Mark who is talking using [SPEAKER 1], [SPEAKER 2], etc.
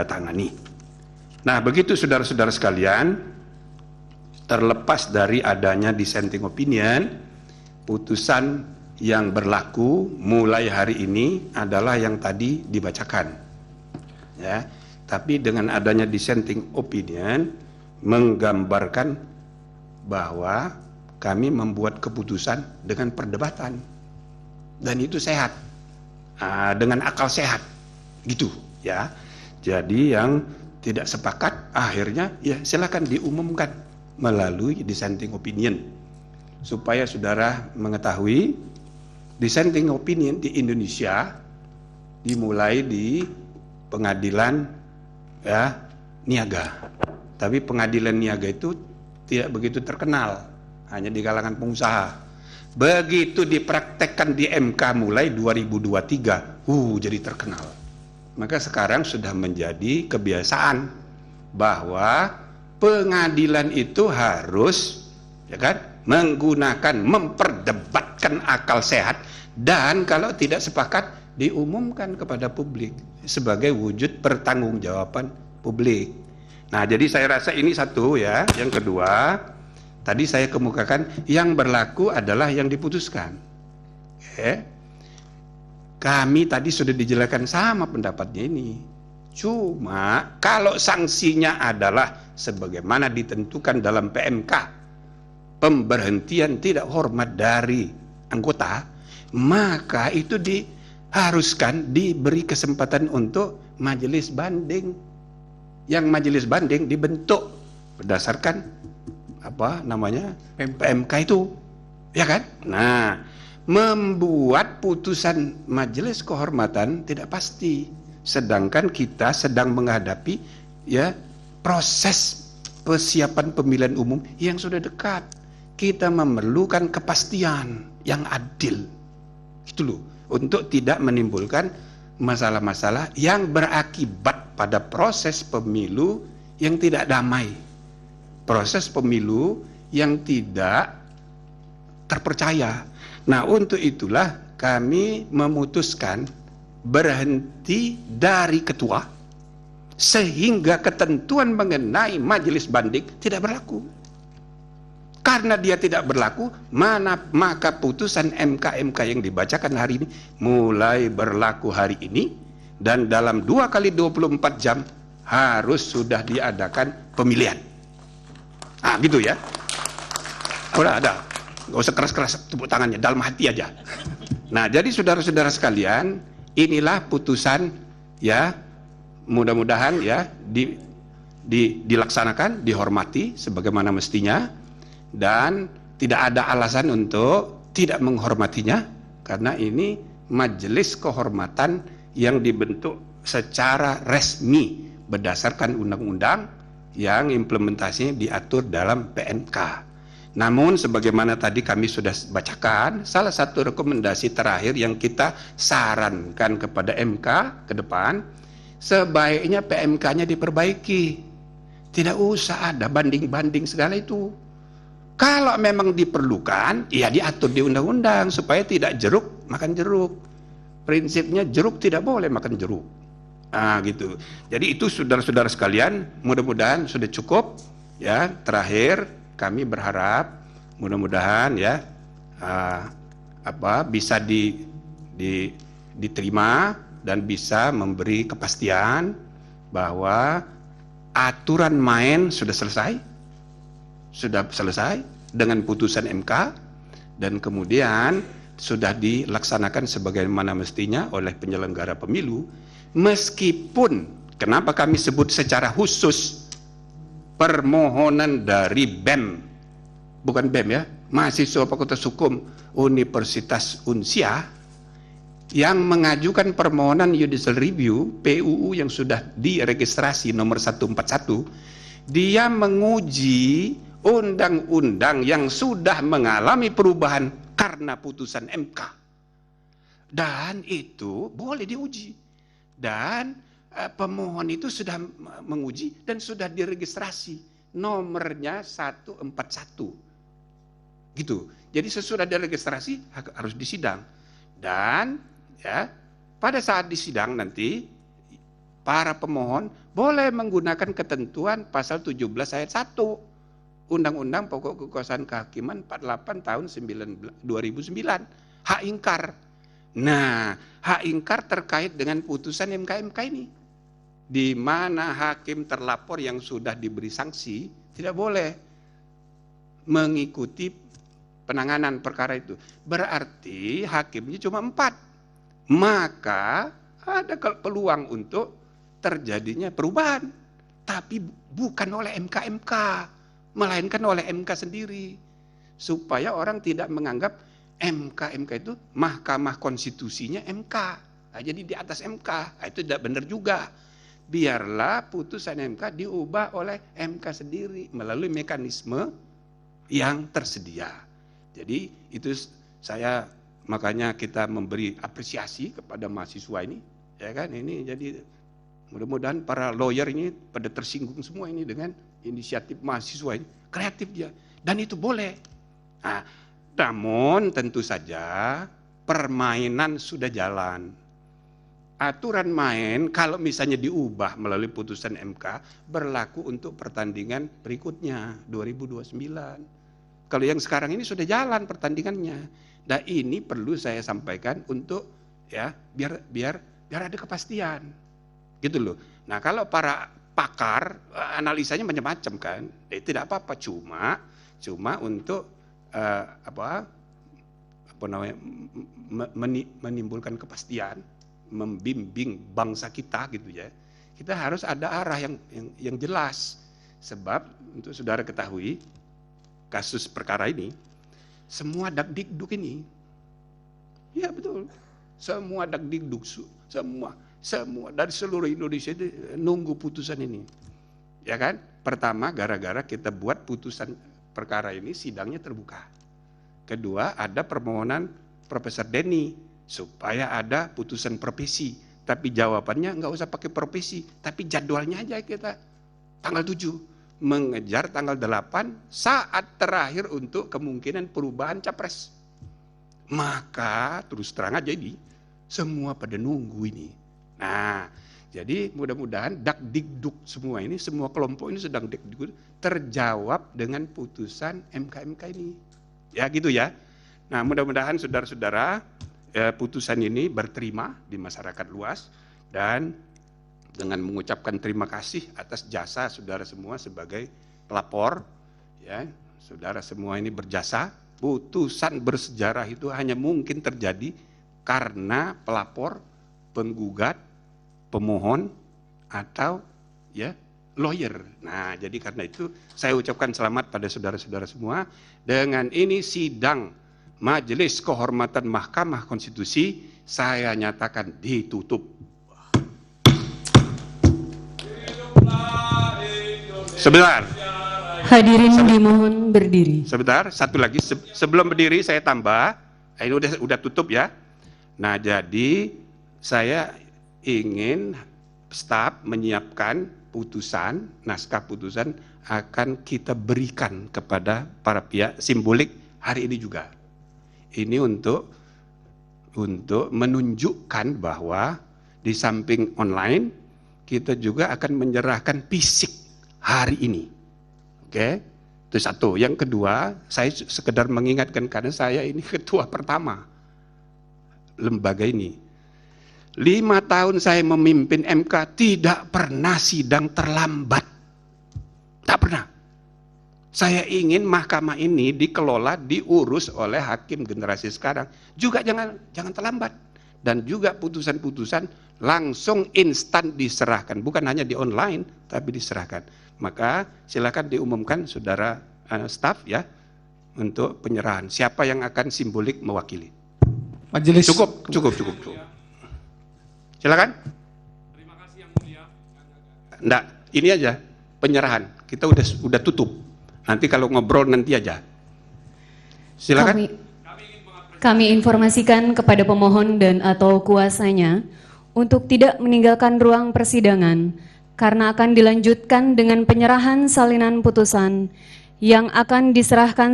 [SPEAKER 1] tangani. Nah, begitu saudara-saudara sekalian, terlepas dari adanya dissenting opinion, putusan yang berlaku mulai hari ini adalah yang tadi dibacakan. Ya, tapi dengan adanya dissenting opinion menggambarkan bahwa kami membuat keputusan dengan perdebatan dan itu sehat, dengan akal sehat, gitu ya. Jadi yang tidak sepakat akhirnya ya silakan diumumkan melalui dissenting opinion, supaya saudara mengetahui dissenting opinion di Indonesia dimulai di pengadilan ya niaga. Tapi pengadilan niaga itu tidak begitu terkenal, hanya di kalangan pengusaha. Begitu dipraktekkan di MK mulai 2023, jadi terkenal. Maka sekarang sudah menjadi kebiasaan bahwa pengadilan itu harus ya kan menggunakan, memperdebatkan akal sehat, dan kalau tidak sepakat diumumkan kepada publik sebagai wujud pertanggungjawaban publik. Nah, jadi saya rasa ini satu ya. Yang kedua, tadi saya kemukakan yang berlaku adalah yang diputuskan. Kami tadi sudah dijelaskan sama pendapatnya ini. Cuma kalau sanksinya adalah sebagaimana ditentukan dalam PMK, pemberhentian tidak hormat dari anggota, maka itu diharuskan diberi kesempatan untuk majelis banding. Yang majelis banding dibentuk berdasarkan PMK itu, ya kan? Nah, membuat putusan majelis kehormatan tidak pasti, sedangkan kita sedang menghadapi ya proses persiapan pemilihan umum yang sudah dekat. Kita memerlukan kepastian yang adil, itu loh, untuk tidak menimbulkan masalah-masalah yang berakibat pada proses pemilu yang tidak damai, proses pemilu yang tidak terpercaya. Nah, untuk itulah kami memutuskan berhenti dari ketua sehingga ketentuan mengenai majelis banding tidak berlaku. Karena dia tidak berlaku, maka putusan MK yang dibacakan hari ini mulai berlaku hari ini, dan dalam 2 kali 24 jam harus sudah diadakan pemilihan. Gitu ya. Udah ada. Gak usah keras-keras tepuk tangannya, dalam hati aja. Nah, jadi saudara-saudara sekalian, inilah putusan ya, mudah-mudahan ya dilaksanakan, dihormati sebagaimana mestinya, dan tidak ada alasan untuk tidak menghormatinya, karena ini majelis kehormatan yang dibentuk secara resmi berdasarkan undang-undang yang implementasinya diatur dalam PMK. Namun sebagaimana tadi kami sudah bacakan, salah satu rekomendasi terakhir yang kita sarankan kepada MK ke depan, sebaiknya PMK-nya diperbaiki. Tidak usah ada banding-banding segala itu. Kalau memang diperlukan, ya diatur di undang-undang supaya tidak jeruk makan jeruk. Prinsipnya jeruk tidak boleh makan jeruk. Gitu. Jadi itu saudara-saudara sekalian, mudah-mudahan sudah cukup ya. Terakhir, kami berharap mudah-mudahan ya bisa diterima dan bisa memberi kepastian bahwa aturan main sudah selesai dengan putusan MK, dan kemudian sudah dilaksanakan sebagaimana mestinya oleh penyelenggara pemilu. Meskipun kenapa kami sebut secara khusus permohonan dari BEM, bukan BEM ya, mahasiswa Fakultas Hukum Universitas Unsia, yang mengajukan permohonan judicial review PUU yang sudah diregistrasi nomor 141, dia menguji undang-undang yang sudah mengalami perubahan karena putusan MK, dan itu boleh diuji, dan pemohon itu sudah menguji dan sudah diregistrasi nomornya 141 gitu. Jadi sesudah diregistrasi harus disidang, dan ya pada saat disidang nanti para pemohon boleh menggunakan ketentuan pasal 17 ayat 1 Undang-Undang Pokok Kekuasaan Kehakiman 48 tahun 2009, hak ingkar. Nah, hak ingkar terkait dengan putusan MK ini, di mana hakim terlapor yang sudah diberi sanksi tidak boleh mengikuti penanganan perkara itu. Berarti hakimnya cuma 4. Maka ada peluang untuk terjadinya perubahan. Tapi bukan oleh MK, melainkan oleh MK sendiri. Supaya orang tidak menganggap MK itu Mahkamah Konstitusinya MK. Nah, jadi di atas MK. Nah, itu tidak benar juga. Biarlah putusan MK diubah oleh MK sendiri melalui mekanisme yang tersedia. Jadi itu saya, makanya kita memberi apresiasi kepada mahasiswa ini, ya kan? Ini jadi mudah-mudahan para lawyer ini pada tersinggung semua ini dengan inisiatif mahasiswa ini, kreatif dia, dan itu boleh. Nah, namun tentu saja permainan sudah jalan. Aturan main kalau misalnya diubah melalui putusan MK berlaku untuk pertandingan berikutnya 2029. Kalau yang sekarang ini sudah jalan pertandingannya. Nah, ini perlu saya sampaikan untuk ya biar ada kepastian. Gitu loh. Nah, kalau para pakar analisanya macam-macam kan. Tidak apa-apa, cuma untuk menimbulkan kepastian, membimbing bangsa kita gitu ya. Kita harus ada arah yang jelas. Sebab untuk saudara ketahui, kasus perkara ini semua dakdikduk ini, ya betul, semua dakdikduk, semua dari seluruh Indonesia itu nunggu putusan ini, ya kan? Pertama, gara-gara kita buat putusan perkara ini sidangnya terbuka. Kedua, ada permohonan Profesor Denny supaya ada putusan profesi, tapi jawabannya nggak usah pakai profesi, tapi jadwalnya aja kita tanggal 7 mengejar tanggal 8 saat terakhir untuk kemungkinan perubahan capres. Maka terus terang aja ini semua pada nunggu ini. Nah, jadi mudah-mudahan dakdikduk semua ini, semua kelompok ini sedang dakdikduk terjawab dengan putusan MK ini. Ya gitu ya. Nah, mudah-mudahan saudara-saudara putusan ini berterima di masyarakat luas, dan dengan mengucapkan terima kasih atas jasa saudara semua sebagai pelapor, ya, saudara semua ini berjasa. Putusan bersejarah itu hanya mungkin terjadi karena pelapor, penggugat, pemohon, atau ya lawyer. Nah, jadi karena itu saya ucapkan selamat pada saudara-saudara semua. Dengan ini sidang Majelis Kehormatan Mahkamah Konstitusi saya nyatakan ditutup. Sebentar.
[SPEAKER 2] Hadirin dimohon berdiri.
[SPEAKER 1] Sebentar, satu lagi sebelum berdiri saya tambah. Ini udah tutup ya. Nah, jadi saya ingin staf menyiapkan putusan, naskah putusan akan kita berikan kepada para pihak simbolik hari ini juga. Ini untuk menunjukkan bahwa di samping online kita juga akan menyerahkan fisik hari ini. Oke, itu satu. Yang kedua, saya sekedar mengingatkan karena saya ini ketua pertama lembaga ini. 5 tahun saya memimpin MK tidak pernah sidang terlambat. Tak pernah. Saya ingin mahkamah ini dikelola, diurus oleh hakim generasi sekarang. Juga jangan terlambat. Dan juga putusan-putusan langsung instan diserahkan. Bukan hanya di online, tapi diserahkan. Maka silakan diumumkan saudara staf ya untuk penyerahan. Siapa yang akan simbolik mewakili?
[SPEAKER 3] Majelis.
[SPEAKER 1] Cukup. Silakan.
[SPEAKER 3] Terima kasih yang mulia.
[SPEAKER 1] Enggak, ini aja penyerahan. Kita udah tutup. Nanti kalau ngobrol nanti aja. Silakan.
[SPEAKER 2] Kami informasikan kepada pemohon dan atau kuasanya untuk tidak meninggalkan ruang persidangan karena akan dilanjutkan dengan penyerahan salinan putusan yang akan diserahkan